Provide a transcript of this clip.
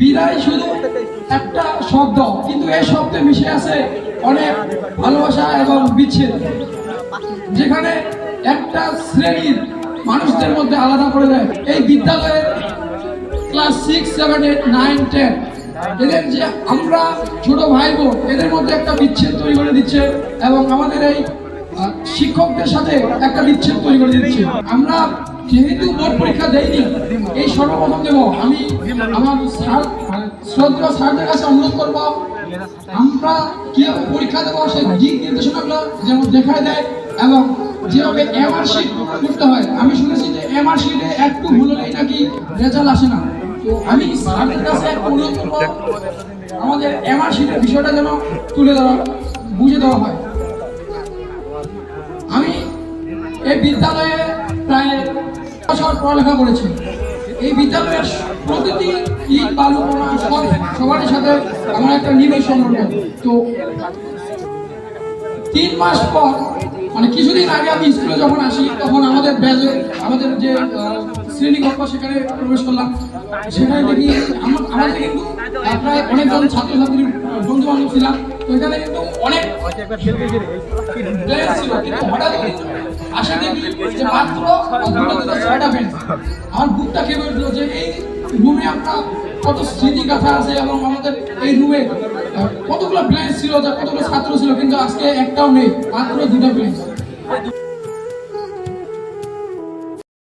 বিদায় শুধু একটা শব্দ, কিন্তু এই শব্দে মিশে আছে অনেক ভালোবাসা এবং বিচ্ছেদ, যেখানে একটা শ্রেণীর মানুষদের মধ্যে আলাদা করে দেয়। এই বিদ্যালয়ের ক্লাস 6, 7, 8, 9, 10 এদের যে আমরা ছোট ভাই বোন, এদের মধ্যে একটা বিচ্ছেদ তৈরি করে দিচ্ছে এবং আমাদের এই শিক্ষকদের সাথে একটা বিচ্ছেদ তৈরি করে দিচ্ছে। আমরা যেহেতু বোর্ড পরীক্ষা দেইনি, এই সর্বপ্রথম দেব, আমি আমার শ্রদ্ধেয় স্যারদের কাছে অনুরোধ করবো আমরা কিভাবে পরীক্ষা দেবো সেই দিক নির্দেশনাগুলো যেমন দেখায় দেয় এবং যেভাবে এমআর শিট করতে হয়। আমি শুনেছি যে এমআর শিটে একটু ভুল হলেই নাকি রেজাল্ট আসে না। তো আমি স্যারদের কাছে অনুরোধ করবো আমাদের এমআর শিটের বিষয়টা যেন তুলে দেওয়া, বুঝে দেওয়া হয়। আমি এই বিদ্যালয়ে প্রায় বছর পড়ালেখা করেছি। এই বিদ্যালয়ের প্রতিটি ইট বালু সবার সাথে আমার একটা নিবিড় সম্পর্ক। তো 3 মাস পর, মানে কিছুদিন আগে আমি স্কুলে যখন আসি, তখন আমাদের ব্যাচে আমাদের যে শ্রেণীকক্ষ সেখানে প্রবেশ করলাম। সেখানে দেখি আমাদের কিন্তু প্রায় অনেকজন ছাত্রছাত্রীর বন্ধু বান্ধব ছিলাম। তো এখানে কিন্তু অনেক ছিল, কিন্তু হঠাৎ আসে দেখি যে মাত্র 6টা বেঞ্চ। আমার বুকটা কেঁপে উঠলো যে এই রুমে আমরা কত স্মৃতি কথা আছে এবং আমাদের এই রুমে কতগুলো বেঞ্চ ছিল, কতগুলো ছাত্র ছিল, কিন্তু আজকে একটাও নেই, মাত্র 2টা বেঞ্চ।